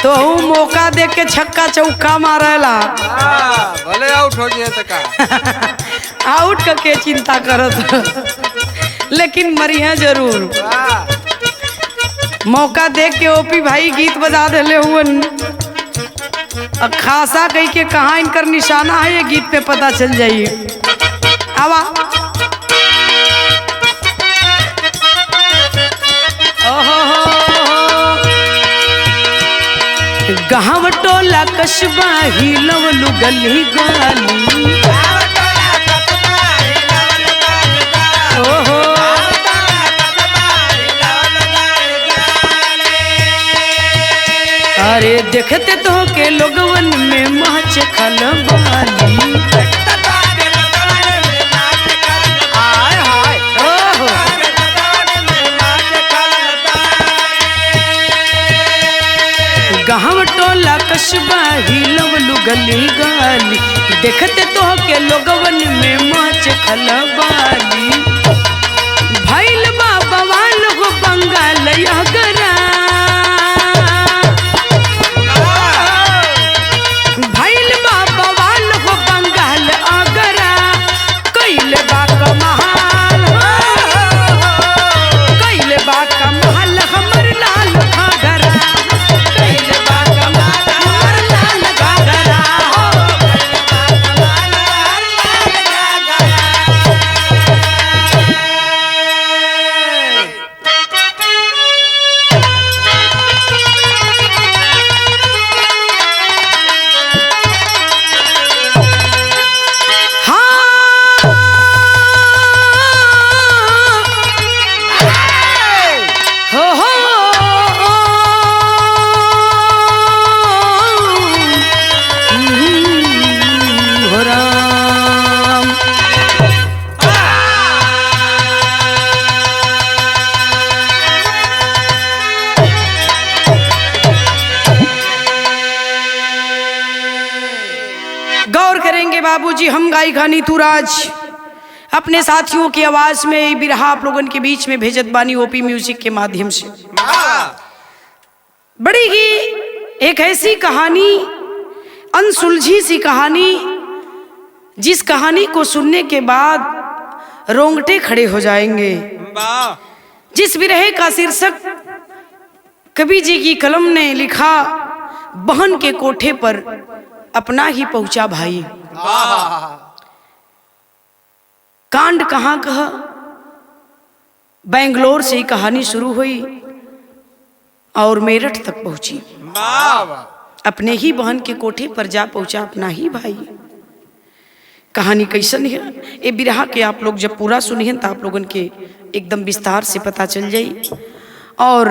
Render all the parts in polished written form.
तो मौका देख के छक्का चौका मारेला। भले आउट हो गया तो का आउट के चिंता करत लेकिन मरिया जरूर। मौका देख के ओपी भाई गीत बजा दिले हुन। खासा कही के कहाँ इनकर निशाना है ये गीत पे पता चल जाइए। आवा गाँव टोला कस्बा हिलवलु गली गली। अरे देखते तो के लोगवन में मच खलबाली। गाँव टोला कस्बा हिलवलु गली गली। देखते तो के लोगवन में मच खलबाली। भइल बा बवाल हो बंगाल यगरा। भइल बा बवाल हो बंगाल अगरा। कइल बा कमाल कइल बा कमाल हमर लाल घाघरा। कइल बा कमाल हमर लाल घाघरा। गौर करेंगे बाबूजी, हम गायिका नीतू राज अपने साथियों की आवाज में बिरहा आप लोगों के बीच में भेजत बानी ओपी म्यूजिक के माध्यम से। बड़ी ही एक ऐसी कहानी, अनसुलझी सी कहानी, जिस कहानी को सुनने के बाद रोंगटे खड़े हो जाएंगे। जिस बिरहे का शीर्षक कवि जी की कलम ने लिखा, बहन के कोठे पर अपना ही पहुंचा भाई। कांड कहाँ कहा, बेंगलोर से ही कहानी शुरू हुई और मेरठ तक पहुंची। अपने ही बहन के कोठे पर जा पहुंचा अपना ही भाई। कहानी कैसन है ये बिरहा के आप लोग जब पूरा सुनिए तो आप लोगन के एकदम विस्तार से पता चल जाई। और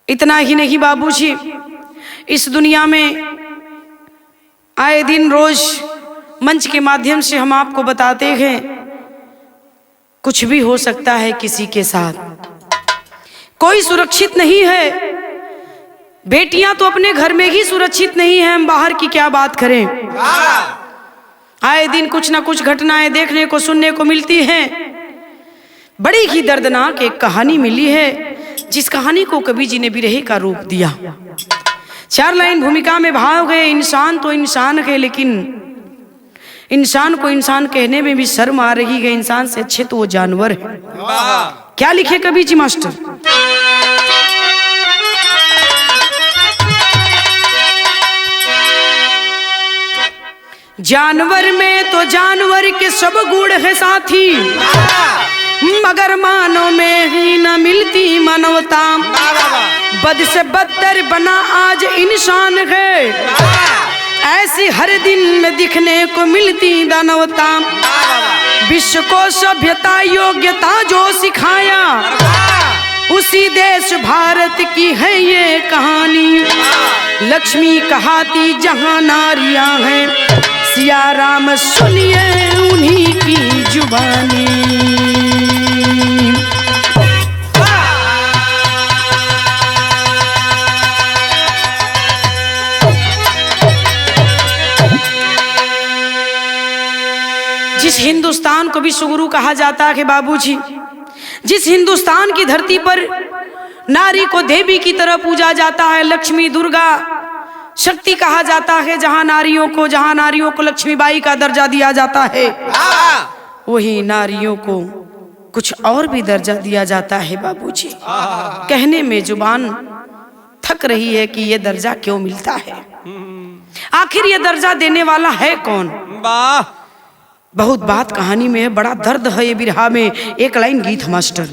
इतना ही नहीं बाबूजी, इस दुनिया में आए दिन रोज मंच के माध्यम से हम आपको बताते हैं कुछ भी हो सकता है किसी के साथ। कोई सुरक्षित नहीं है। बेटियां तो अपने घर में ही सुरक्षित नहीं है, हम बाहर की क्या बात करें। आए दिन कुछ ना कुछ घटनाएं देखने को सुनने को मिलती हैं। बड़ी ही दर्दनाक एक कहानी मिली है, जिस कहानी को कवि जी ने बिरहे का रूप दिया। 4 लाइन भूमिका में भाव गए। इंसान तो इंसान है, लेकिन इंसान को इंसान कहने में भी शर्म आ रही है। इंसान से अच्छे तो वो जानवर है। क्या लिखे कवि जी मास्टर? जानवर में तो जानवर के सब गुण है साथी, मगर मानव में ही न मिलती मानवता। बद से बदतर बना आज इंसान है, ऐसी हर दिन में दिखने को मिलती दानवता। विश्व को सभ्यता योग्यता जो सिखाया, उसी देश भारत की है ये कहानी। लक्ष्मी कहाती जहाँ नारियां हैं, सिया राम सुनिए उन्हीं की जुबानी। जिस हिंदुस्तान को विश्व गुरु कहा जाता है बाबूजी, जिस हिंदुस्तान की धरती पर नारी को देवी की तरह पूजा जाता है, लक्ष्मी, दुर्गा, शक्ति कहा जाता है। जहां नारियों को लक्ष्मीबाई का दर्जा दिया जाता है, वही नारियों को कुछ और भी दर्जा दिया जाता है बाबूजी। कहने में जुबान थक रही है कि ये दर्जा क्यों मिलता है, आखिर ये दर्जा देने वाला है कौन। वाह, बहुत बात कहानी में है, बड़ा दर्द है ये बिरहा में। एक लाइन गीत मास्टर।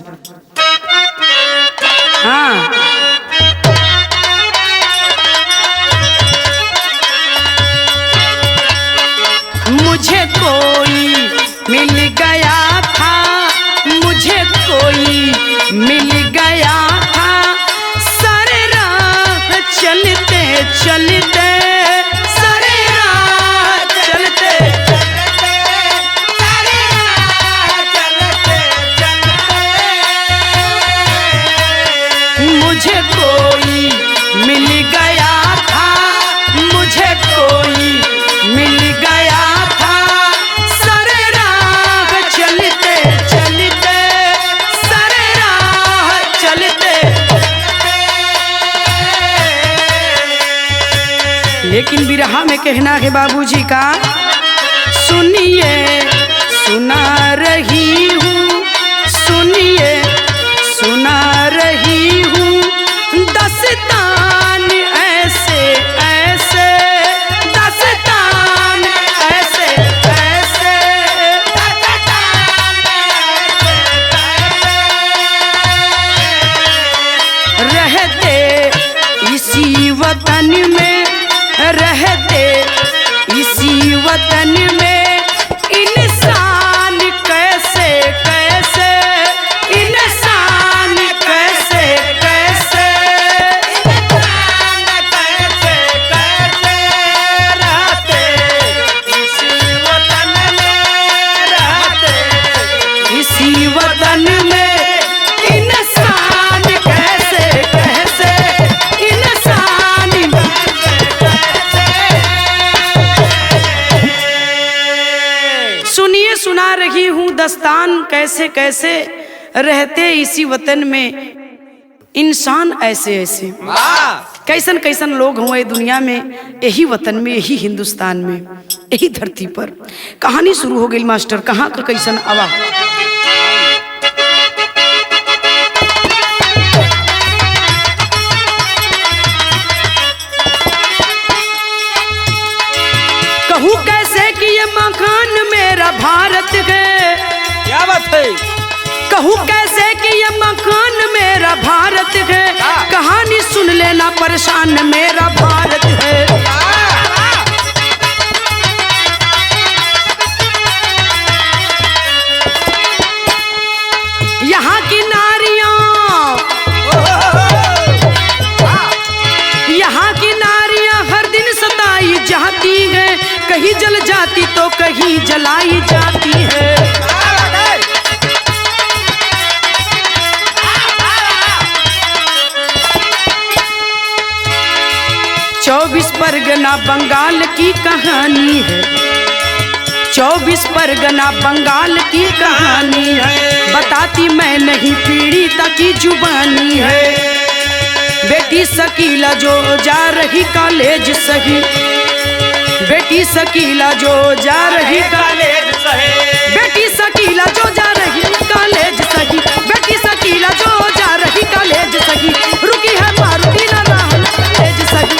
हाँ, मुझे कोई मिल गया था, मुझे कोई मिल गया था, सारे राह चलते चलते, सारे राह चलते चलते, सारे राह चलते चलते, मुझे कोई मिल गया था, मुझे कोई मिल गया था, सारे राह चलते चलते, सारे राह चलते। लेकिन बिरहा में कहना है बाबूजी का, सुनिए सुना रही हूँ, सुनिए सुना रही हूँ, दस्तान ऐसे ऐसे, दस्तान ऐसे ऐसे, रहते इसी वतन में, रहते इसी वतन में, इंसान कैसे कैसे, इंसान कैसे कैसे, इंसान कैसे कैसे, रहते इसी वतन में, रहते इसी वतन में, इंसान कैसे कैसे, इंसान सुनिए सुना रही हूँ, दस्तान कैसे कैसे, रहते इसी वतन में, इंसान ऐसे ऐसे। कैसन कैसन लोग हुए दुनिया में, यही वतन में, यही हिंदुस्तान में, यही धरती पर। कहानी शुरू हो गई मास्टर, कहाँ का कैसन आवा। कहूँ कैसे कि ये मकान मेरा भारत है, क्या बात है। कहूँ कैसे कि ये मकान मेरा भारत है, कहानी सुन लेना परेशान मेरा भारत है। यहाँ की नारियां, यहाँ की नारियां हर दिन सताई जाती है, कहीं जल जाती तो कहीं जलाई जाती है। 24 परगना बंगाल की कहानी है, 24 परगना बंगाल की कहानी है, बताती मैं नहीं पीड़िता की जुबानी है। बेटी शकीला जो जा रही कॉलेज सही, बेटी शकीला जो जा रही कॉलेज सही, बेटी शकीला जो जा रही कॉलेज सही, बेटी शकीला जो जा रही कॉलेज सही, रुकी है मारुति ना कॉलेज सही।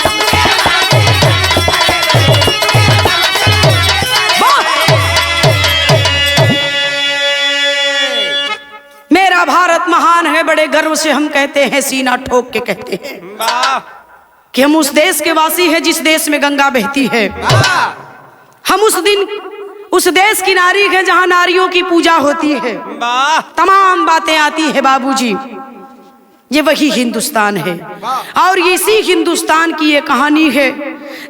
मेरा भारत महान है, बड़े गर्व से हम कहते हैं, सीना ठोक के कहते हैं कि हम उस देश के वासी हैं जिस देश में गंगा बहती है। हम उस देश की नारी है जहां नारियों की पूजा होती है, तमाम बातें आती है बाबूजी। ये वही हिंदुस्तान है और इसी हिंदुस्तान की ये कहानी है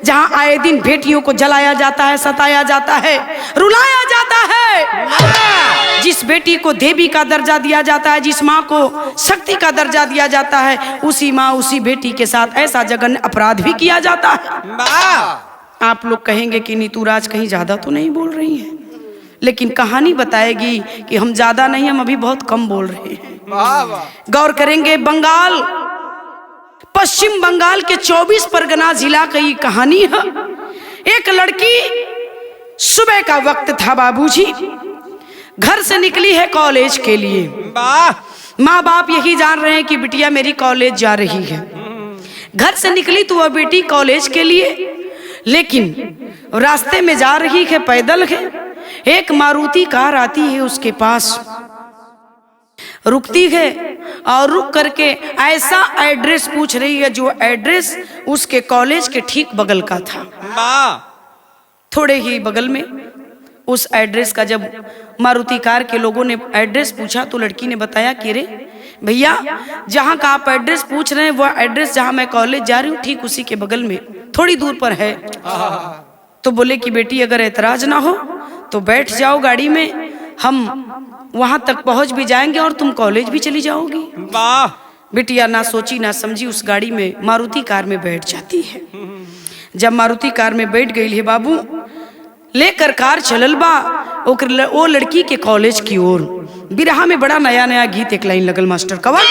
जहां आए दिन बेटियों को जलाया जाता है, सताया जाता है, रुलाया जाता है। जिस बेटी को देवी का दर्जा दिया जाता है, जिस माँ को शक्ति का दर्जा दिया जाता है, उसी माँ उसी बेटी के साथ ऐसा जघन्य अपराध भी किया जाता है। आप लोग कहेंगे कि नीतू राज कहीं ज्यादा तो नहीं बोल रही है, लेकिन कहानी बताएगी कि हम ज्यादा नहीं, हम अभी बहुत कम बोल रहे हैं। वाह वाह। गौर करेंगे, बंगाल, पश्चिम बंगाल के 24 परगना जिला की ये कहानी है। एक लड़की, सुबह का वक्त था बाबूजी, घर से निकली है कॉलेज के लिए। वाह। माँ बाप यही जान रहे हैं कि बिटिया मेरी कॉलेज जा रही है। घर से निकली तो वह बेटी कॉलेज के लिए, लेकिन रास्ते में जा रही है, पैदल है। एक मारुति कार आती है उसके पास, रुकती है और रुक करके ऐसा एड्रेस पूछ रही है जो एड्रेस उसके कॉलेज के ठीक बगल का था। वाह। थोड़े ही बगल में उस एड्रेस का जब मारुति कार के लोगों ने एड्रेस पूछा तो लड़की ने बताया कि रे भैया, जहाँ का आप एड्रेस पूछ रहे हैं वो एड्रेस जहाँ मैं कॉलेज जा रही हूँ ठीक उसी के बगल में, थोड़ी दूर पर है। तो बोले कि बेटी अगर एतराज ना हो तो बैठ जाओ गाड़ी में, हम वहां तक पहुंच भी जाएंगे और तुम कॉलेज भी चली जाओगी। वाह। बिटिया ना सोची ना समझी उस गाड़ी में, मारुति कार में बैठ जाती है। जब मारुति कार में बैठ गई है बाबू, लेकर कार चलल बा वो लड़की के कॉलेज की ओर। बिरहा में बड़ा नया नया गीत एक लाइन लगल मास्टर कवन।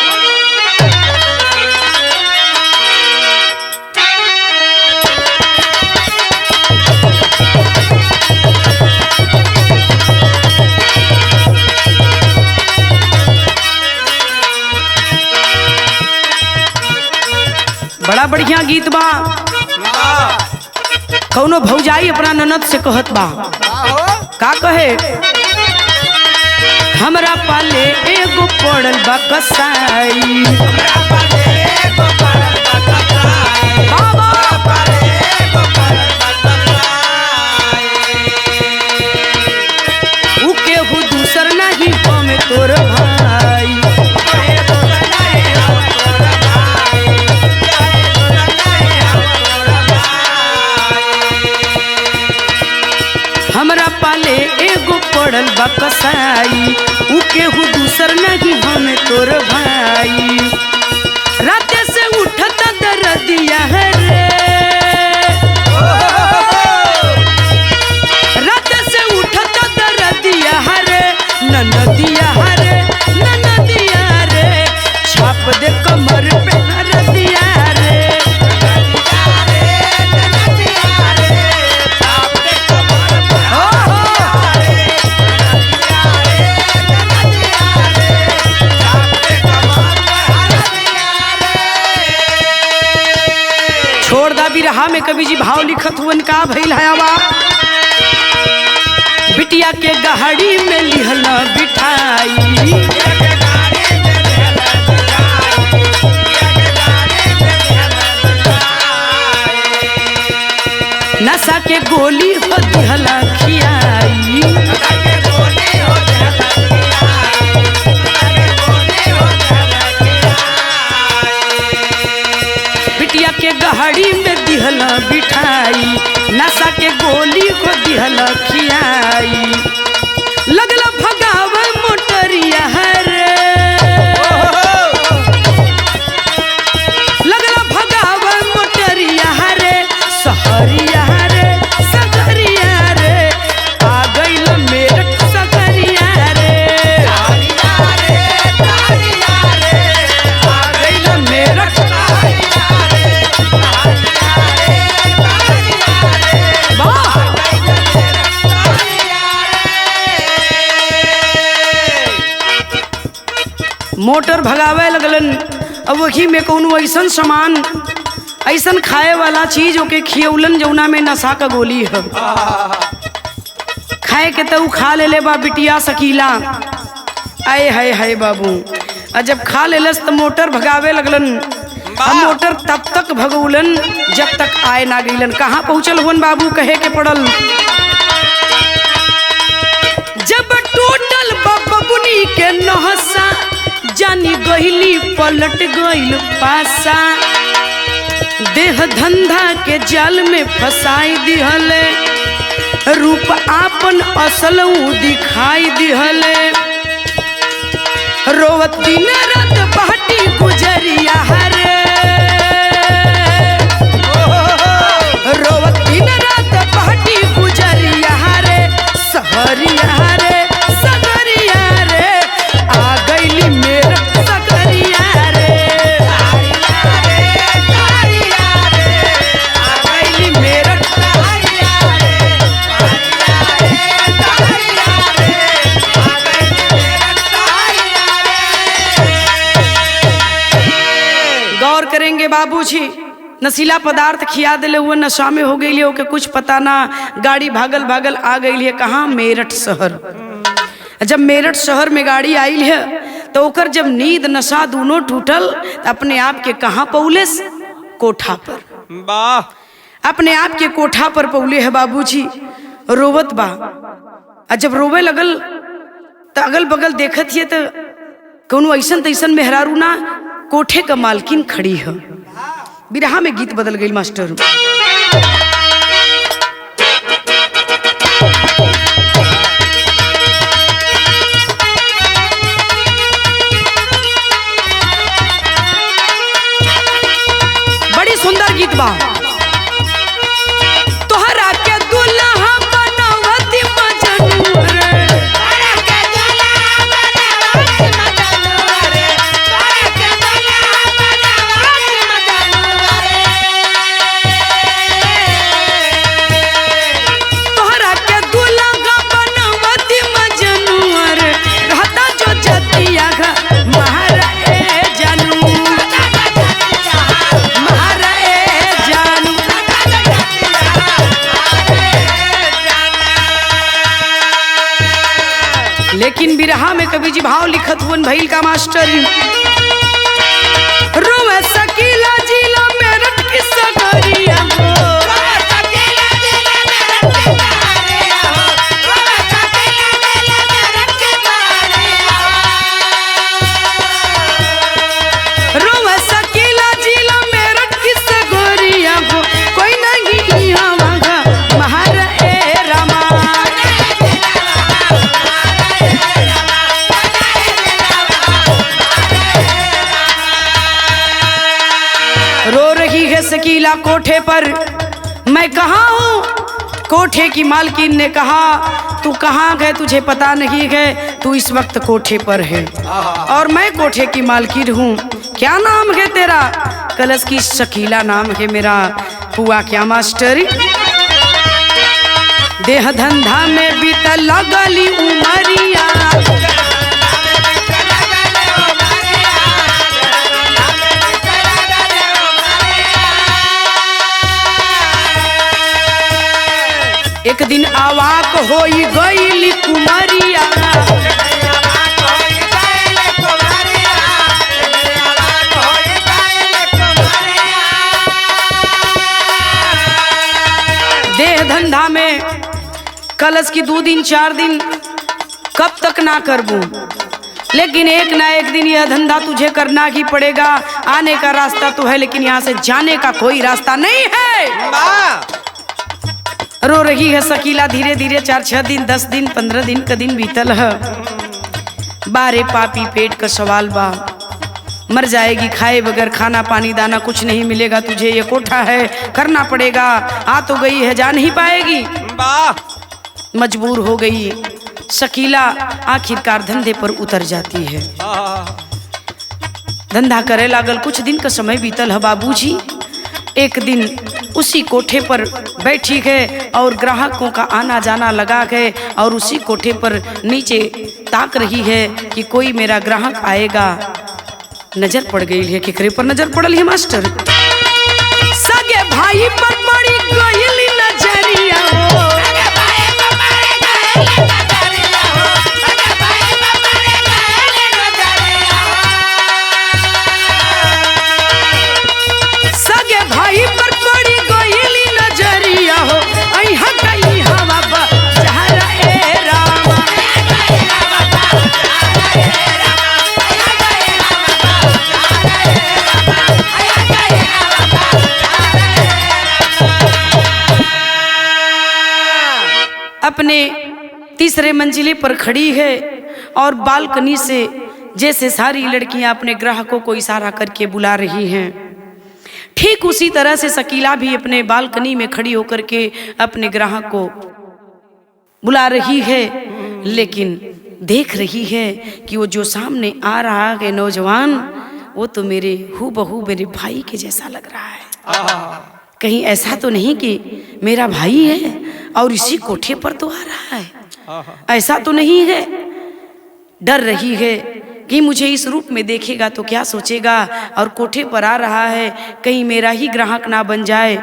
बड़ा बढ़िया गीत बा। कौनो भौजाई अपना ननद से कहत बा, का कहे, हमरा पाले एगो पड़ल बा कसाई, उ केहू दूसर नहीं हमें तोर भाई। हमरा पाले एगो पड़ल बा कसाई, उ केहू दूसर नहीं हमें तोर भाई। राते से उठत दर्दिया है रे, राते से उठत दर्दिया है रे, ननदिया है रे, ननदिया रे, छाप दे कमर पे हरदिया रे। बिरहा में कवि जी भाव लिखत हुवन का भइल हयावा, बिटिया के गहड़ी में लिहल बिठाई, नशा के गोली हो दिहल खियाई, बिटिया के गहड़ी में दिहल बिठाई, नशा के गोली को दिहल खियाई। लगल भगाव मोटरिया है रे, लगल भगाव मोटरिया है रे, सहरिया रे, सगरिया रे, आ गइल मेरठ सगरिया रे, आ गइल मेरठ। मोटर भगावे लगलन। अब वही में कौन ऐसन सामान, ऐसन खाए वाला चीज ओके खियौलन जौना में नशा का गोली है, खाए के तो खा ले ले बा बिटिया सकीला। आए हाय हाय बाबू, और जब खा लेलस तो मोटर भगावे लगलन। अब मोटर तब तक भगौलन जब तक आए ना गईलन। कहाँ पहुँचल हुन बाबू, कहे के पड़ल, जब टूटल बबुनी के नहसा, जानी गईली पलट गईल पासा, देह धंधा के जाल में फसाई दिहले, रूप आपन असल दिखाई दिहले, रोवत दिन रात बाटी गुजरिया हरे, रोवत दिन रात बाटी गुजरिया हरे, सहरिया रे, सगरिया रे, आ गईली मेरठ बाबूजी नशीला पदार्थ खिया दिले हुए नशा में हो गई हो के कुछ पता ना। गाड़ी भागल भागल आ गई है कहाँ, मेरठ शहर। जब मेरठ शहर में गाड़ी आई है तो ओकर जब नींद नशा दोनों टूटल तो अपने आप के कहाँ पौलेस, कोठा पर। वाह। अपने आप के कोठा पर पौले है बाबूजी, रोवत बा। और जब रोवे लगल तो अगल बगल देखत हिए तो कौनो ऐसन तैसन मेहरारू ना, कोठे का मालकिन खड़ी है। बिरहा में गीत बदल गई मास्टर। बड़ी सुंदर गीत बा। तोहरा के दुल्हा बनावती मजनू रे, तोहरा के दुल्हा बनावती मजनू रे, रहता जो जतिया घ महारा ए जानू, महारा ए जानू। लेकिन बिरहा में कवि जी भाव लिखत हुन भइल का मास्टर, रोवे सकीला जिला मेरठ की सगरिया हो, रोवे सकीला जिला मेरठ की सगरिया हो, कोई नहीं यहाँ वहाँ महारा ए रामा। रो रही है सकीला कोठे पर, मैं कहाँ हूँ? कोठे की मालकिन ने कहा तू कहाँ गए, तुझे पता नहीं है, तू इस वक्त कोठे पर है और मैं कोठे की मालकिन हूँ। क्या नाम है तेरा? कलश की शकीला नाम है मेरा। हुआ क्या मास्टर? देह धंधा में बीतल लगली उमरिया, एक दिन आवाक होई गईली कुमरिया, देह धंधा में कलश की 2 दिन 4 दिन कब तक ना करबू, लेकिन एक ना एक दिन यह धंधा तुझे करना ही पड़ेगा। आने का रास्ता तो है लेकिन यहाँ से जाने का कोई रास्ता नहीं है। रो रही है शकीला धीरे धीरे। 4-6 दिन 10 दिन 15 दिन का दिन बीतल है। बारे पापी पेट का सवाल बा, मर जाएगी खाए बगैर, खाना पानी दाना कुछ नहीं मिलेगा तुझे। ये कोठा है, करना पड़ेगा। आ तो गई है, जा नहीं पाएगी। मजबूर हो गई शकीला, आखिरकार धंधे पर उतर जाती है। धंधा करे लागल। कुछ दिन का समय बीतल है बाबूजी। एक दिन उसी कोठे पर बैठी है और ग्राहकों का आना जाना लगा है और उसी कोठे पर नीचे ताक रही है कि कोई मेरा ग्राहक आएगा। नजर पड़ गई है। केकरे पर नजर पड़ल है मास्टर? सगे भाई पर पड़ी गई नजरिया हो, सगे भाई पर पड़ी गई नजरिया हो। अइहा कहीं हवा बजहरा ए रामा, अपने तीसरे मंजिले पर खड़ी है और बालकनी से जैसे सारी लड़कियां अपने ग्राहकों को इशारा करके बुला रही हैं, ठीक उसी तरह से शकीला भी अपने बालकनी में खड़ी होकर के अपने ग्राहक को बुला रही है। लेकिन देख रही है कि वो जो सामने आ रहा है नौजवान, वो तो मेरे हूबहू मेरे भाई के जैसा लग रहा है। कहीं ऐसा तो नहीं कि मेरा भाई है और इसी कोठे पर तो आ रहा है, ऐसा तो नहीं है। डर रही है कि मुझे इस रूप में देखेगा तो क्या सोचेगा, और कोठे पर आ रहा है, कहीं मेरा ही ग्राहक ना बन जाए।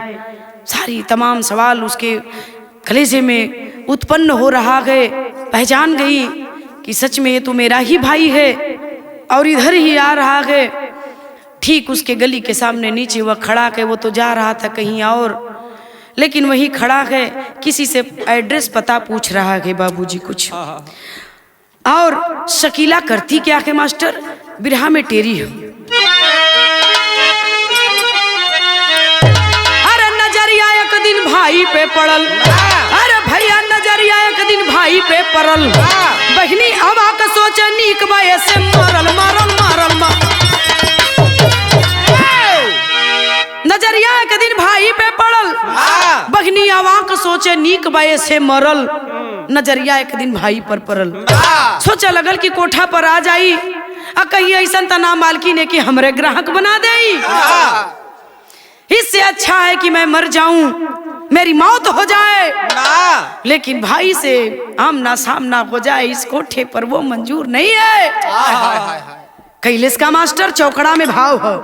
सारी तमाम सवाल उसके कलेजे में उत्पन्न हो रहा है। पहचान गई कि सच में ये तो मेरा ही भाई है और इधर ही आ रहा है। ठीक उसके गली के सामने नीचे वह खड़ा है। वो तो जा रहा था कहीं और, लेकिन वही खड़ा है, किसी से एड्रेस पता पूछ रहा है बाबूजी कुछ। और शकीला करती क्या है मास्टर, बिरहा में टेरी है। अरे नजरिया एक दिन भाई पे पड़ल, अरे भैया नजरिया एक दिन भाई पे पड़ल, बहनी हवा का सोचे नीक बाए से मारल मारल मारल मारल। नजरिया एक दिन भाई पे पड़ल, बहनी आवाक सोचे नीक बाए से मरल। नजरिया एक दिन भाई पर पड़ल, सोचा लगल कि कोठा पर आ जाई, आ कहीं ऐसा तना मालकी ने कि हमरे ग्राहक बना दे। इससे अच्छा है कि मैं मर जाऊं, मेरी मौत हो जाए, लेकिन भाई से आमना सामना हो जाए इस कोठे पर वो मंजूर नहीं है। कैलेश का मास्टर चौकड़ा में भाव हो।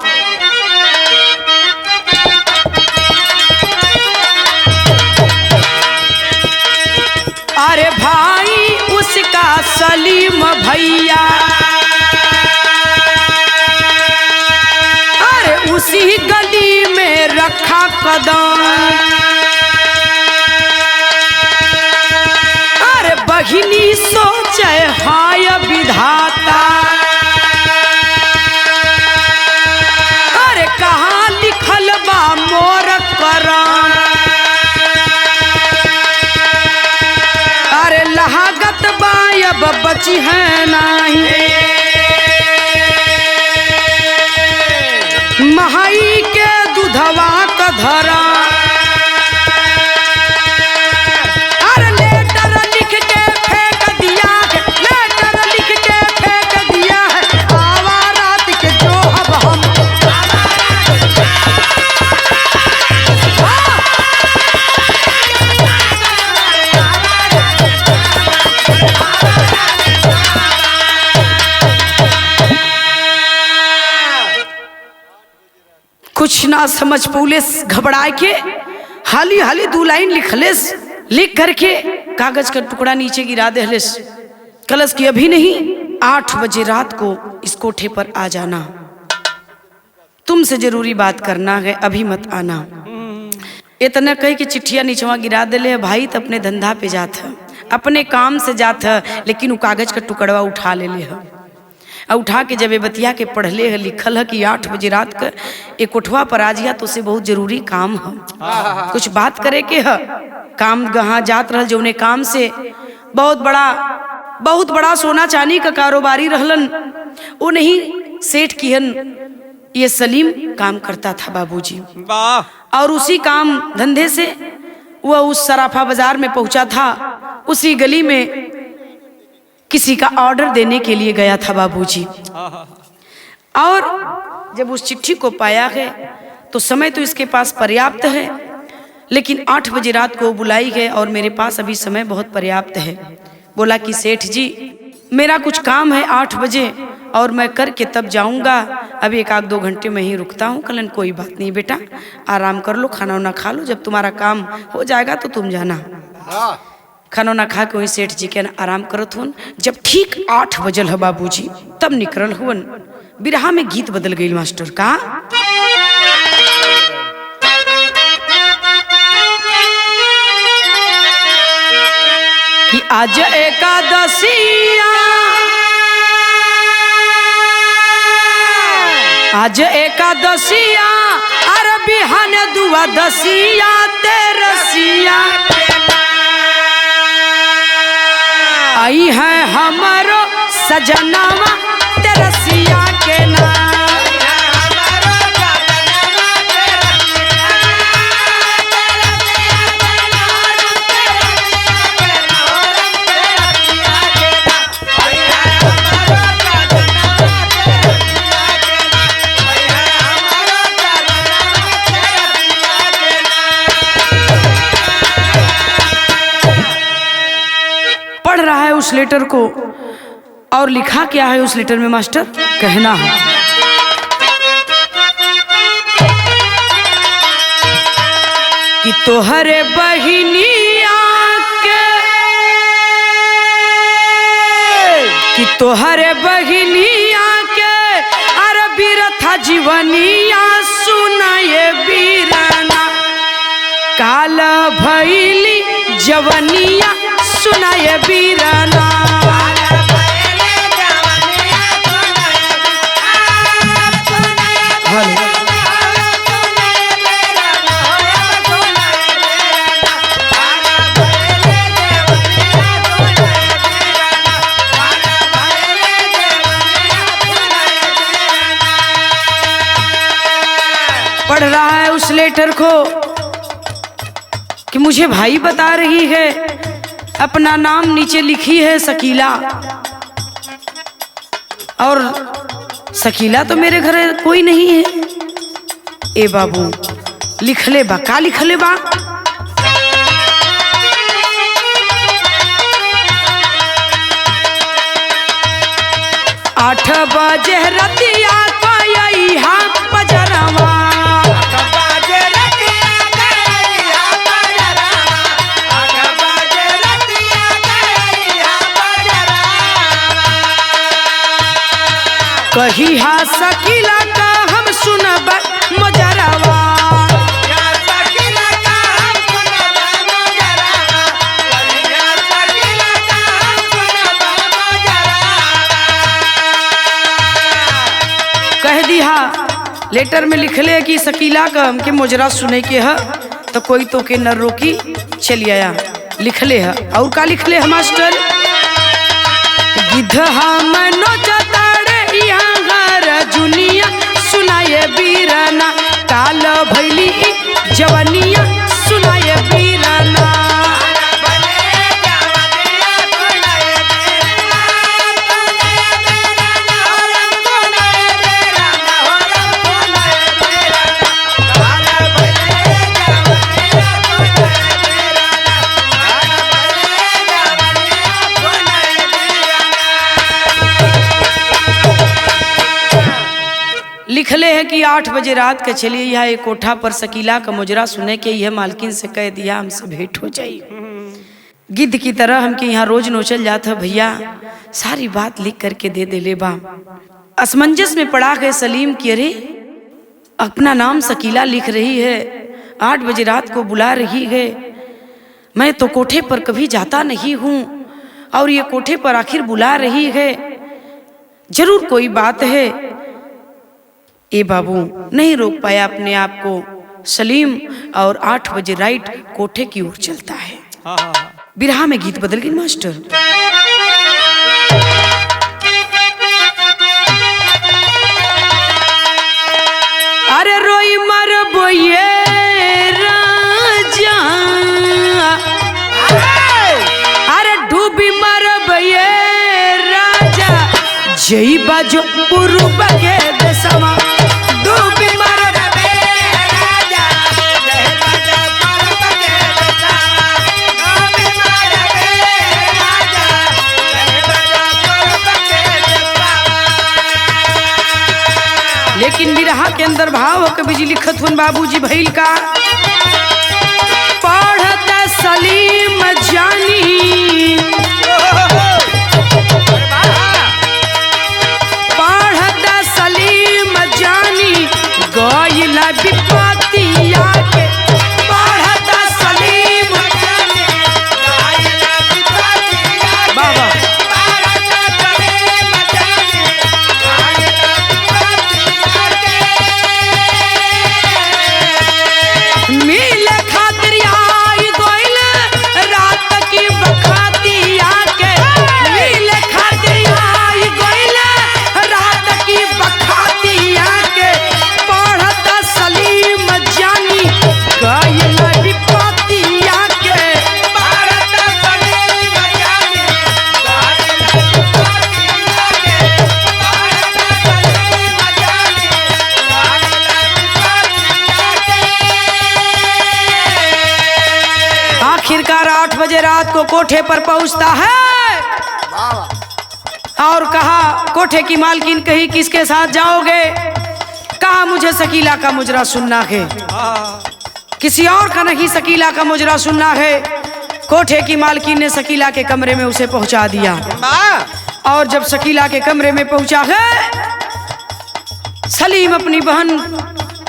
अरे भाई उसका सलीम भैया, अरे उसी गली में रखा कदम, अरे बहिनी सोचे हाय विधाता, अरे कहाँ लिखल बा मोर करम, अरे लहागत बायब बची है नहीं, महाई के दूधवा का धरा, अरे लेटर लिख के फेंक दिया है, लेटर लिख के फेंक दिया है, आवा रात के जो अब हम कुछ ना समझ पुलिस घबरा के हाली हाली 2 लाइन लिखलेस, लिख करके कागज का टुकड़ा नीचे गिरा देलेस। कलश की अभी नहीं, 8 बजे रात को इस कोठे पर आ जाना, तुमसे जरूरी बात करना है, अभी मत आना। इतना कह के चिट्ठिया नीचवा गिरा देले। भाई तो अपने धंधा पे जात है, अपने काम से जात है, लेकिन वो कागज का टुकड़वा उठा ले है। उठा के जब बतिया के पढ़ले है, लिखल है कि 8 बजे रात का एक कोठवा पर आ जिया तो उसे बहुत जरूरी काम है, कुछ बात करे के है। काम गहाँ जात रहल, जो काम से बहुत बड़ा सोना चांदी का कारोबारी रहलन। वो नहीं सेठ किहन ये सलीम काम करता था बाबूजी, और उसी काम धंधे से वह उस सराफा बाजार में पहुंचा था। उसी गली में किसी का ऑर्डर देने के लिए गया था बाबूजी, और जब उस चिट्ठी को पाया है तो समय तो इसके पास पर्याप्त है, लेकिन 8 बजे रात को बुलाई है और मेरे पास अभी समय बहुत पर्याप्त है। बोला कि सेठ जी मेरा कुछ काम है 8 बजे और मैं करके तब जाऊंगा, अभी 1-2 घंटे में ही रुकता हूँ। कलन कोई बात नहीं बेटा, आराम कर लो, खाना वाना खा लो, जब तुम्हारा काम हो जाएगा तो तुम जाना। खाना ना खा के वही सेठ जी के आराम करत हुन। जब ठीक 8 बजल है बाबूजी, तब निकल हुन। बिरहा में गीत बदल गई मास्टर का। कि आज एकादशिया, आज एकादशिया, अरे बिहान दुआदशिया तेरसिया, आई है हमारो सजनावा तेरसिया के नाम। पढ़ रहा है उस लेटर को, और लिखा क्या है उस लेटर में मास्टर? कहना है कि तोहरे बहिनिया के, कि तोहरे बहिनिया के अरे बीरथा जीवनिया सुनाए बीराना, काल भैली जवनिया सुनाए बीराना। पढ़ रहा है उस लेटर को कि मुझे भाई बता रही है, अपना नाम नीचे लिखी है शकीला, और शकीला तो मेरे घर कोई नहीं है। ए बाबू लिख ले बा, का लिख ले बा? आठ बजे रतिया पाई हा पजरवा, कही हा शकीला का हम सुनब मोजरवा, कह दिया लेटर में लिख ले कि शकीला का हमके मोजरा सुने के है, तो कोई तो के न रोकी, चली आया लिख ले है। और का लिख ले है मास्टर? गिद्धा मनो जुनिया सुनाए बीराना, काल भैली जवनिया सुनाए बीराना। लिखले है कि 8 बजे रात के चलिए यहाँ एक कोठा पर शकीला का मुजरा सुने के यह मालकिन से कह दिया हमसे भेंट हो जाई। गिद्ध की तरह हमके यहाँ रोज नोचल जाता भैया, सारी बात लिख करके दे दे ले बा। असमंजस में पड़ा गए सलीम की, अरे अपना नाम शकीला लिख रही है, 8 बजे रात को बुला रही है, मैं तो कोठे पर कभी जाता नहीं हूँ और ये कोठे पर आखिर बुला रही है, जरूर कोई बात है। ए बाबू नहीं रोक पाया अपने आप को सलीम और 8 बजे राइट कोठे की ओर चलता है। बिरहा में गीत बदल गई मास्टर। अरे रोई मर बोये राजा, अरे डूबी मर बोये राजा, जई बाजो पूर्व के देशवा, लेकिन बिरहा के अंदर भाव कवि जी लिखत हुन बाबूजी भइल का, पढ़त सलीम जानी, पढ़त सलीम जानी गइला विपतिया के, पढ़त सलीम जानी गइला विपतिया के, बाबा आखिरकार 8 बजे रात को कोठे पर पहुंचता है और कहा कोठे की मालकिन कही किसके साथ जाओगे? कहा मुझे शकीला का मुजरा सुनना है, किसी और का नहीं, शकीला का मुजरा सुनना है। कोठे की मालकिन ने शकीला के कमरे में उसे पहुंचा दिया और जब शकीला के कमरे में पहुंचा है, सलीम अपनी बहन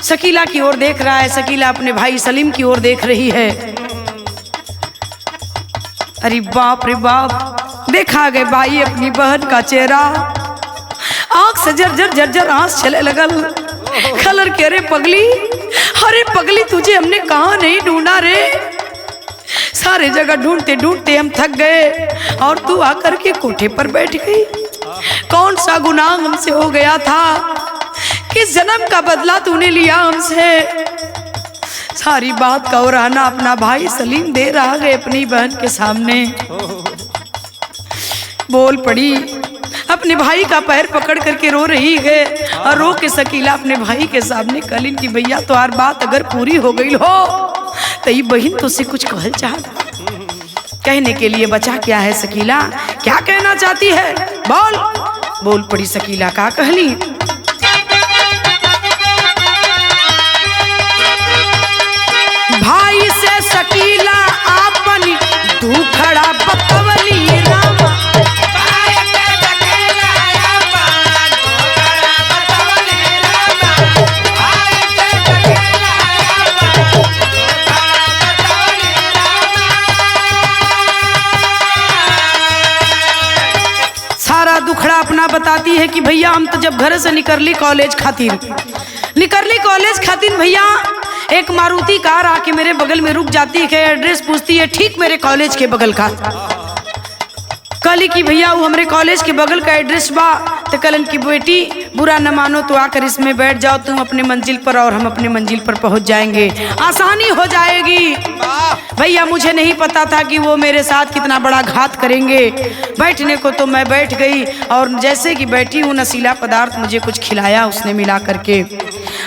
शकीला की ओर देख रहा है, शकीला अपने भाई सलीम की ओर देख रही है। अरे बाप रे बाप, देखा गए भाई अपनी बहन का चेहरा, आंख से जर्जर जर्जर आंस चले लगल। कलर के अरे पगली, अरे पगली तुझे हमने कहा नहीं ढूंढा रे, सारे जगह ढूंढते ढूंढते हम थक गए और तू आकर के कोठे पर बैठ गई। कौन सा गुनाह हमसे हो गया था, किस जन्म का बदला तूने लिया हमसे? सारी बात का औराना अपना भाई सलीम दे रहा है अपनी बहन के सामने। बोल पड़ी, अपने भाई का पैर पकड़ करके रो रही है और रो के शकीला अपने भाई के सामने कलिन की भैया तो हर बात अगर पूरी हो गई हो तो ये बहन तुझसे कुछ कहल चाहता, कहने के लिए बचा क्या है शकीला, क्या कहना चाहती है? बोल। बोल पड़ी शकीला, का कहली? भाई से शकीला आपनी दुखड़ा बतवली रामा, भाई से शकीला आपन दुखड़ा बतवली रामा, भाई से शकीला आपन दुखड़ा बतवली रामा। सारा दुखड़ा अपना बताती है कि भैया हम तो जब घर से निकली कॉलेज खातिर भैया एक मारुति कार आके मेरे बगल में रुक जाती है, एड्रेस पूछती है ठीक मेरे कॉलेज के बगल का। कली की भैया वो हमारे कॉलेज के बगल का एड्रेस बा, तो कलन की बेटी बुरा न मानो तो आकर इसमें बैठ जाओ तुम अपने मंजिल पर और हम अपने मंजिल पर पहुंच जाएंगे, आसानी हो जाएगी। भैया मुझे नहीं पता था कि वो मेरे साथ कितना बड़ा घात करेंगे। बैठने को तो मैं बैठ गई और जैसे कि बैठी हूँ नशीला पदार्थ मुझे कुछ खिलाया उसने मिला करके,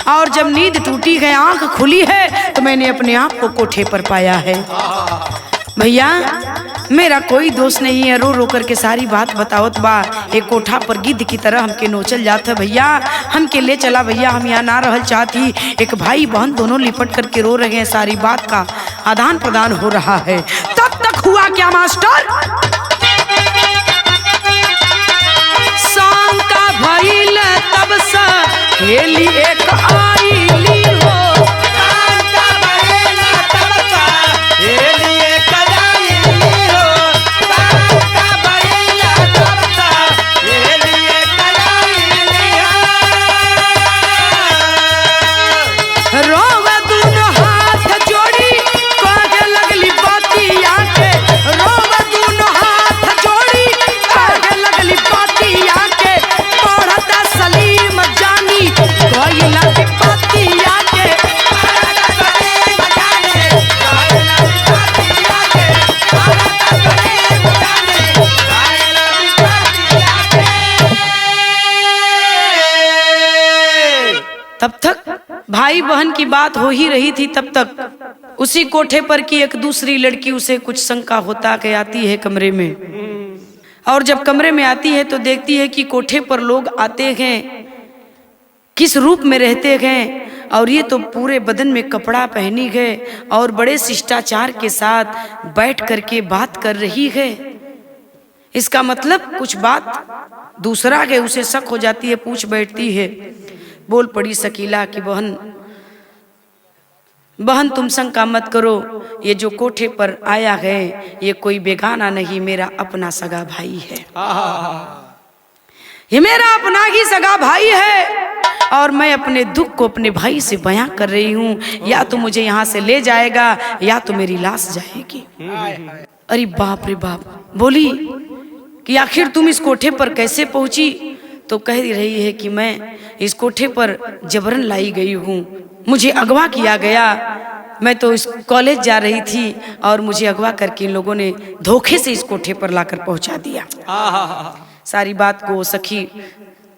और जब नींद टूटी है आंख खुली है तो मैंने अपने आप को कोठे पर पाया है। भैया मेरा कोई दोस्त नहीं है, रो रो करके सारी बात बतावत बा। एक कोठा पर गिद्ध की तरह हमके नोचल जाता भैया, हमके ले चला भैया, हम यहाँ ना रहल चाहती। एक भाई बहन दोनों लिपट करके रो रहे हैं, सारी बात का आदान प्रदान हो रहा है। तब तक हुआ क्या मास्टर, शाम का भइल तब से हेली एक आईली हो, शाम का भइल तब से हेली एक आईली हो, शाम का भइल तब से हेली एक आईली हो। रोवे दोनों हाथ जोड़ी कहे लगली बातिया के, रोवे दोनों हाथ जोड़ी कहे लगली बातिया के, पढ़ता सलीम जानी कोयला की बातिया के, पढ़ता सलीम जानी कोयला की बातिया के, पढ़ता सलीम जानी कोयला की बातिया के। तब तक भाई बहन की बात हो ही रही थी, तब तक उसी कोठे पर की एक दूसरी लड़की उसे कुछ शंका होता के आती है कमरे में, और जब कमरे में आती है तो देखती है कि कोठे पर लोग आते हैं, किस रूप में रहते हैं, और ये तो पूरे बदन में कपड़ा पहनी है और बड़े शिष्टाचार के साथ बैठ करके बात कर रही है। इसका मतलब कुछ बात दूसरा है, उसे शक हो जाती है, पूछ बैठती है। बोल पड़ी शकीला की बहन तुम शंका मत करो, ये जो कोठे पर आया है ये कोई बेगाना नहीं, मेरा अपना सगा भाई है, ये मेरा अपना ही सगा भाई है, और मैं अपने दुख को अपने भाई से बयां कर रही हूँ। या तो मुझे यहाँ से ले जाएगा या तो मेरी लाश जाएगी। अरे बाप रे बाप। बोली कि आखिर तुम इस कोठे पर कैसे पहुंची? तो कह रही है कि मैं इस कोठे पर जबरन लाई गई हूँ, मुझे अगवा किया गया, मैं तो इस कॉलेज जा रही थी और मुझे अगवा करके इन लोगों ने धोखे से इस कोठे पर लाकर पहुंचा दिया। सारी बात को सखी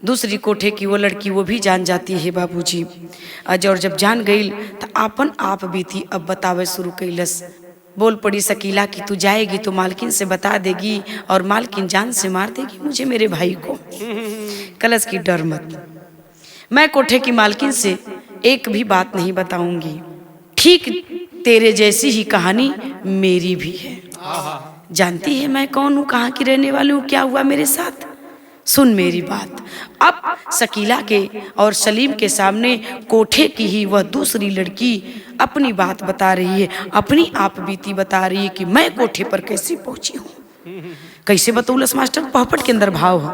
दूसरी कोठे की वो लड़की वो भी जान जाती है बाबूजी। और जब जान गई तो आपन आप भी थी। अब बतावे शुरू कैलस, बोल पड़ी शकीला कि तू जाएगी तो मालकिन से बता देगी और मालकिन जान से मार देगी मुझे, मेरे भाई को। कलश की डर मत, मैं कोठे की मालकिन से एक भी बात नहीं बताऊंगी। ठीक तेरे जैसी ही कहानी मेरी भी है। जानती है मैं कौन हूँ, कहाँ की रहने वाली हूँ, क्या हुआ मेरे साथ, सुन मेरी बात। अब शकीला के और सलीम के सामने कोठे की ही वह दूसरी लड़की अपनी बात बता रही है, अपनी आप बीती बता रही है कि मैं कोठे पर कैसे पहुंची हूँ। कैसे बतौलस मास्टर, पहपट के अंदर भाव है।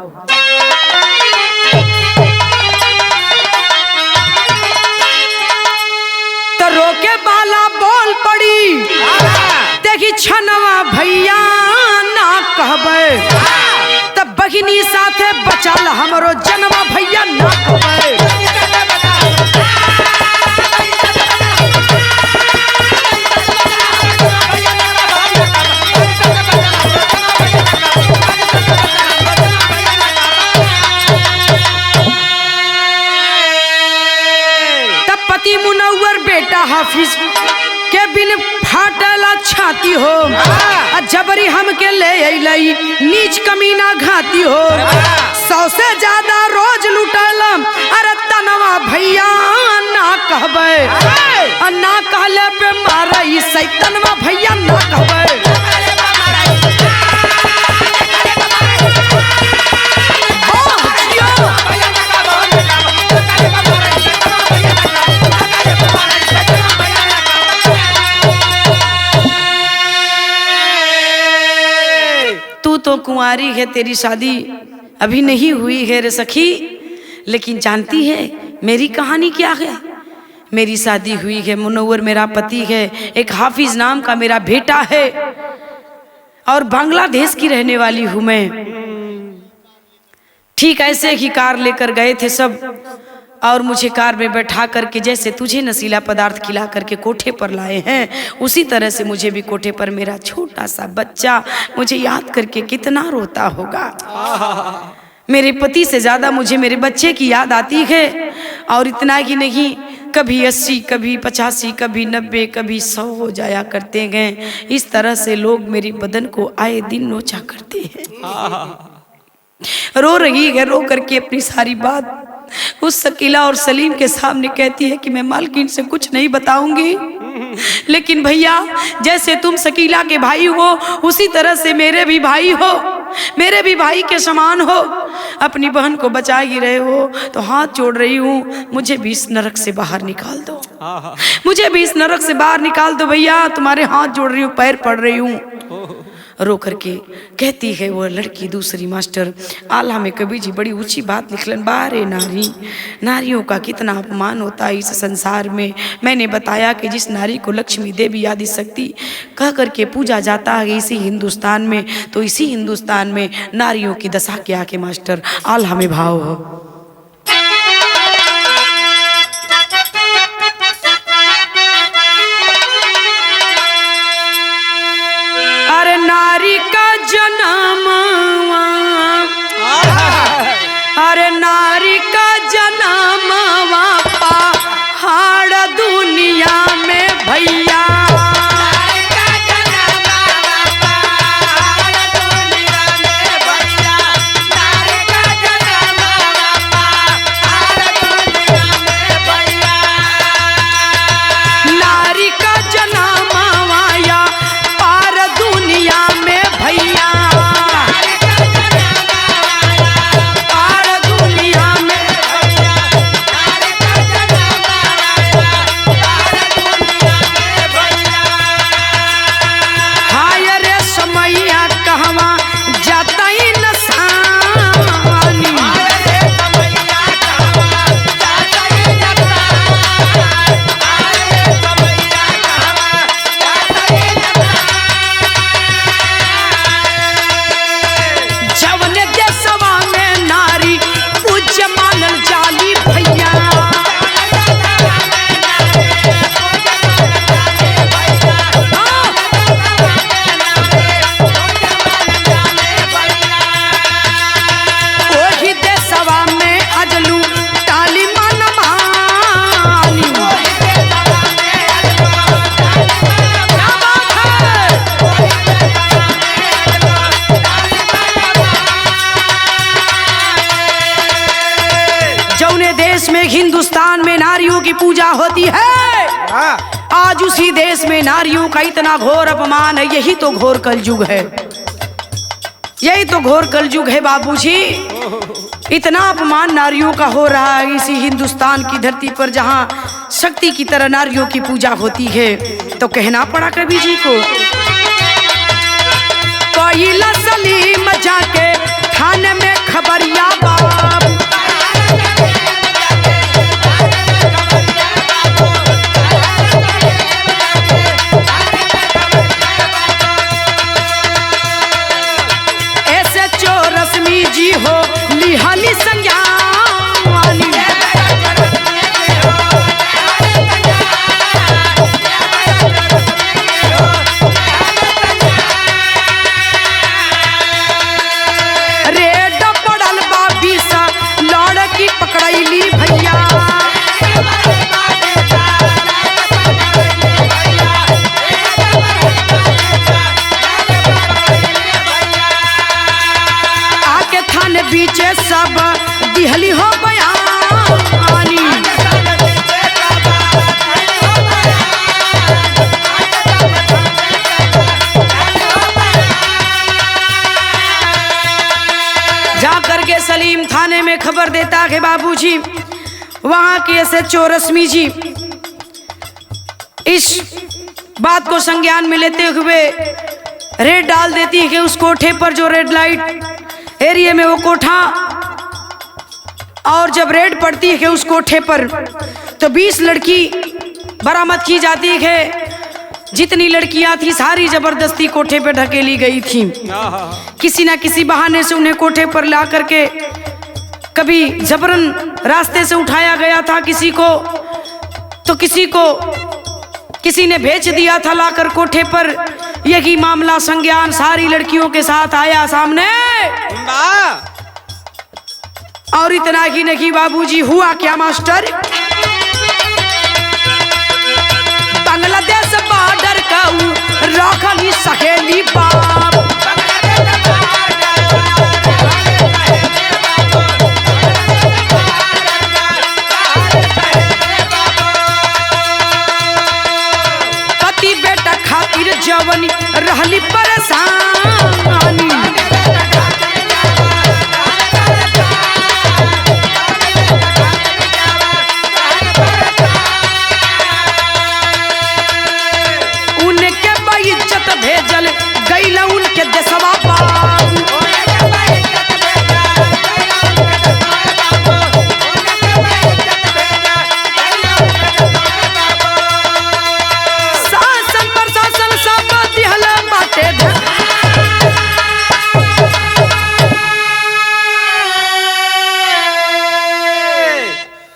तो रोके बाला बोल पड़ी, देखी छनवा भैया ना कहबे, तब बहिनी साथे बचाल हमरो जनवा भैया ना कहबे। तब पति मुनव्वर बेटा हाफिज के बिन फाटला छाती हो, जबरी हमके ले अइलई नीच कमीना घाती हो। 100 से ज्यादा रोज लुटलम, अरे तनवा भैया ना कहबे, ना कहले पे मारई सैतनवा भैया ना कहबे। तो कुंवारी है, तेरी शादी अभी नहीं हुई है रे सखी, लेकिन जानती है मेरी कहानी क्या है। मेरी शादी हुई है, मुनव्वर मेरा पति है, एक हाफिज नाम का मेरा बेटा है और बांग्लादेश की रहने वाली हूं मैं। ठीक ऐसे ही कार लेकर गए थे सब और मुझे कार में बैठा करके जैसे तुझे नशीला पदार्थ खिला करके कोठे पर लाए हैं, उसी तरह से मुझे भी कोठे पर मेरा छोटा सा बच्चा मुझे याद करके कितना रोता होगा। मेरे पति से ज्यादा मुझे मेरे बच्चे की याद आती है। और इतना ही नहीं, कभी 80, कभी 85, कभी 90, कभी 100 हो जाया करते हैं। इस तरह से लोग मेरे बदन को आए दिन नोचा करते हैं। रो रही है, रो करके अपनी सारी बात उस शकीला और सलीम के सामने कहती है कि मैं मालकिन से कुछ नहीं बताऊंगी, लेकिन भैया जैसे तुम शकीला के भाई हो उसी तरह से मेरे भी भाई हो, मेरे भी भाई के समान हो। अपनी बहन को बचा ही रहे हो तो हाथ जोड़ रही हूँ, मुझे भी इस नरक से बाहर निकाल दो, मुझे भी इस नरक से बाहर निकाल दो भैया, तुम्हारे हाथ जोड़ रही हूँ, पैर पड़ रही हूँ। रो करके कहती है वो लड़की दूसरी मास्टर, आला में कभी जी बड़ी ऊंची बात निकलन, बारे नारी, नारियों का कितना अपमान होता है इस संसार में। मैंने बताया कि जिस नारी को लक्ष्मी देवी आदि शक्ति कह करके पूजा जाता है इसी हिंदुस्तान में, तो इसी हिंदुस्तान में नारियों की दशा क्या के मास्टर, आला में भाव हो। अरे नारी का जन्म, अरे नारी का जन्म पहाड़ दुनिया में भैया, देश में हिंदुस्तान में नारियों की पूजा होती है, हाँ। आज उसी देश में नारियों का इतना घोर अपमान है। यही तो घोर कलयुग है, यही तो घोर कलयुग है बाबूजी। इतना अपमान नारियों का हो रहा है इसी हिंदुस्तान की धरती पर, जहाँ शक्ति की तरह नारियों की पूजा होती है। तो कहना पड़ा कवि जी को, कोयला सलीम जाके थाने में खबरिया बाप, ऐसे चोर रश्मि जी हो लिहानी संज्ञानी, बीचे सब दिहली हो बयानी, जा करके सलीम थाने में खबर देता है बाबूजी। वहां के एसएचओ रश्मि जी इस बात को संज्ञान में लेते हुए रेड डाल देती है कि उस कोठे पर जो रेड लाइट एरिया में वो कोठा, और जब रेड पड़ती है उस कोठे पर तो 20 लड़की बरामद की जाती है। जितनी लड़कियां थी सारी जबरदस्ती कोठे पे ढकेली गई थी। किसी ना किसी बहाने से उन्हें कोठे पर ला करके कभी जबरन रास्ते से उठाया गया था, किसी को तो किसी ने भेज दिया था लाकर कोठे पर। यही मामला संज्ञान सारी लड़कियों के साथ आया सामने। और इतना ही नहीं बाबूजी, हुआ क्या मास्टर, बांग्लादेश बॉर्डर का रखली सहेली बाप, पति बेटा खातिर जवनी रहली परेशानी, भेजल गैल उनके देशवा बाबू, शासन प्रशासन सब दिहल बाटे।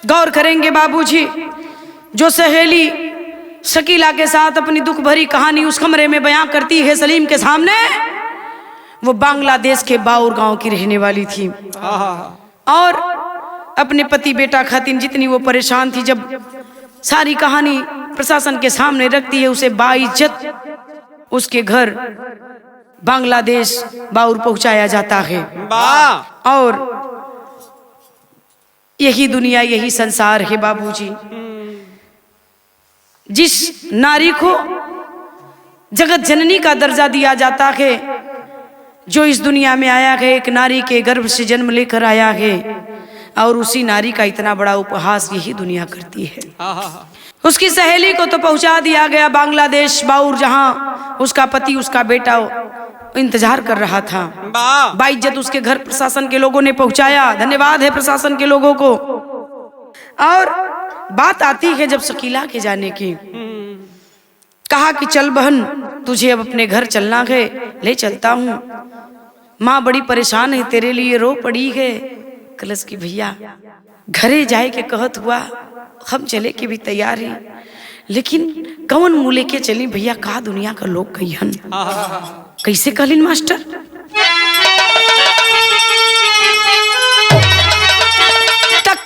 गौर करेंगे बाबूजी, जो सहेली शकीला के साथ अपनी दुख भरी कहानी उस कमरे में बयां करती है सलीम के सामने, वो बांग्लादेश के बाउर गांव की रहने वाली थी और अपने पति बेटा खातिर जितनी वो परेशान थी, जब सारी कहानी प्रशासन के सामने रखती है, उसे बाइज्जत उसके घर बांग्लादेश बाउर पहुंचाया जाता है। और यही दुनिया, यही संसार है बाबूजी। जिस नारी को जगत जननी का दर्जा दिया जाता है, जो इस दुनिया में आया है, एक नारी के गर्भ से जन्म लेकर आया है, और उसी नारी का इतना बड़ा उपहास यही दुनिया करती है। उसकी सहेली को तो पहुंचा दिया गया बांग्लादेश बाउर, जहां उसका पति उसका बेटा इंतजार कर रहा था। बाइज्जत उसके घर प्रशासन के लोगों ने पहुंचाया। धन्यवाद है प्रशासन के लोगों को। और बात आती है जब शकीला के जाने की, कहा कि चल बहन, तुझे अब अपने घर चलना है, ले चलता हूँ। माँ बड़ी परेशान है, तेरे लिए रो पड़ी है। कलश की भैया घरे जाए के कहत हुआ, हम चले के भी तैयार हैं, लेकिन कौन मुँह लेके चली भैया, का दुनिया का लोग कहियन। कैसे कहलिन मास्टर,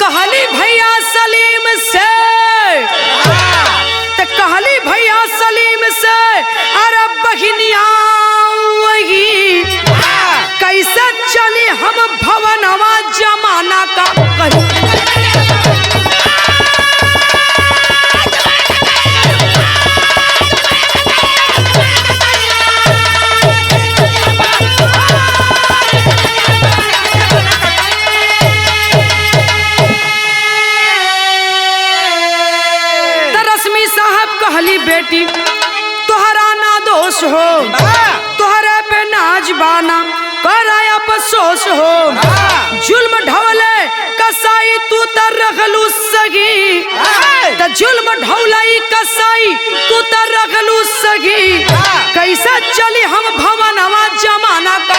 कहली भैया सलीम से, कहली भैया सलीम से, अरे बहिनिया वही कैसे चली हम भवनवा जमाना का कही। बेटी तुहरा ना दोष हो, तुहरे पे नाज बाना कराय अफसोस हो। जुल्म ढवले कसाई तू तर रखलू सगी, त जुल्म ढौलाई कसाई तू तर रखलू सगी। कैसा चली हम भवनवा जमाना का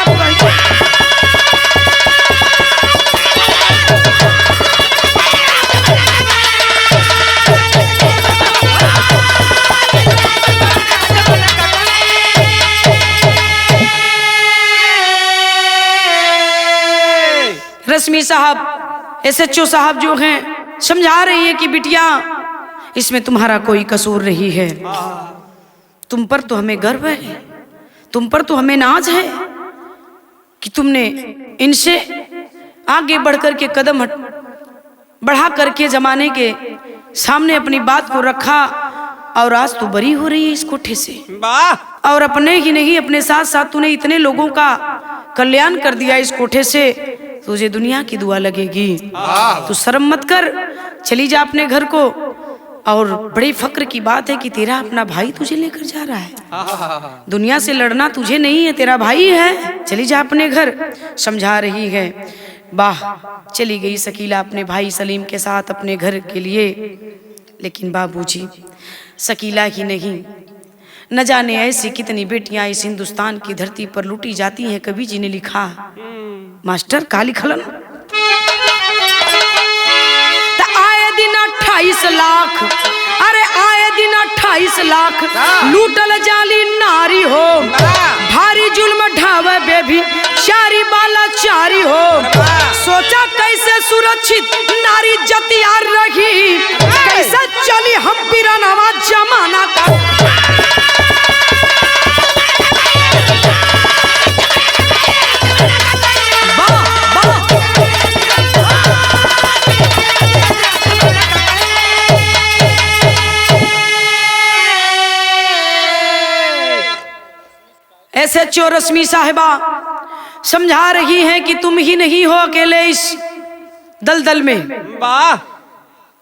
रश्मि साहब SHO साहब जो हैं समझा रही है कि बिटिया इसमें तुम्हारा कोई कसूर नहीं है। तुम पर तो हमें गर्व है, तुम पर तो हमें नाज है कि तुमने इनसे आगे बढ़कर के कदम बढ़ा करके जमाने के सामने अपनी बात को रखा और आज तू बरी हो रही है इस कोठे से। और अपने ही नहीं अपने साथ साथ तूने इतने लोगों का कल्याण कर दिया इस कोठे से, तुझे दुनिया की दुआ लगेगी। तू शर्म मत कर, चली जा अपने घर को। और बड़ी फक्र की बात है कि तेरा अपना भाई तुझे लेकर जा रहा है। दुनिया से लड़ना तुझे नहीं है, तेरा भाई है, चली जा अपने घर। समझा रही है। वाह, चली गई शकीला अपने भाई सलीम के साथ अपने घर के लिए। लेकिन बाबूजी शकीला ही नहीं, न जाने ऐसी कितनी बेटियां इस हिंदुस्तान की धरती पर लूटी जाती हैं। कवि जी ने लिखा, मास्टर का लिखलन आए दिन 28 लाख, अरे आए दिन 28 लाख लूटल जाली नारी हो। भारी जुल्म ढावे बेबी चारी बाला चारी हो। सोचा कैसे सुरक्षित नारी जतियार रही, कैसे चली हम बिरनवा जमाना का। SHO रश्मि साहिबा समझा रही हैं कि तुम ही नहीं हो अकेले इस दलदल में।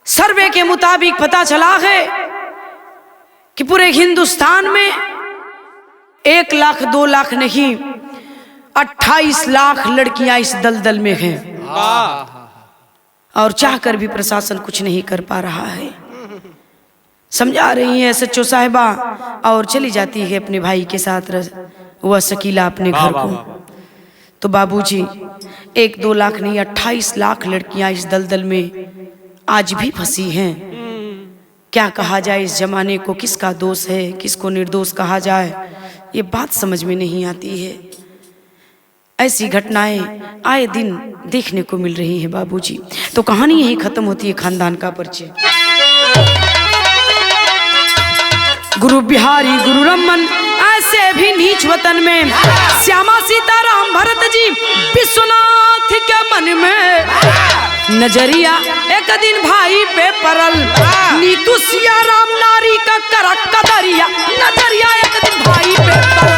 सर्वे के मुताबिक पता चला है कि पूरे हिंदुस्तान में 1 लाख 2 लाख नहीं 28 लाख लड़कियां इस दलदल में हैं। और चाहकर भी प्रशासन कुछ नहीं कर पा रहा है। समझा रही हैं SHO साहिबा और चली जाती है अपने भाई के साथ वह शकीला अपने घर को। तो बाबूजी 1-2 लाख नहीं 28 लाख लड़कियां इस दलदल में आज भी फंसी हैं। क्या कहा जाए इस जमाने को, किसका दोष है, किसको निर्दोष कहा जाए, ये बात समझ में नहीं आती है। ऐसी घटनाएं आए दिन देखने को मिल रही हैं बाबूजी। तो कहानी यही खत्म होती है खानदान का परिचय। गुरु बिहारी गुरु रमन ऐसे भी नीच वतन में, श्यामा सीताराम भरत जी विश्वनाथ के मन में। नजरिया एक दिन भाई पे परल, नीतू सिया राम नारी का करक कदरिया। नजरिया एक दिन भाई पे परल।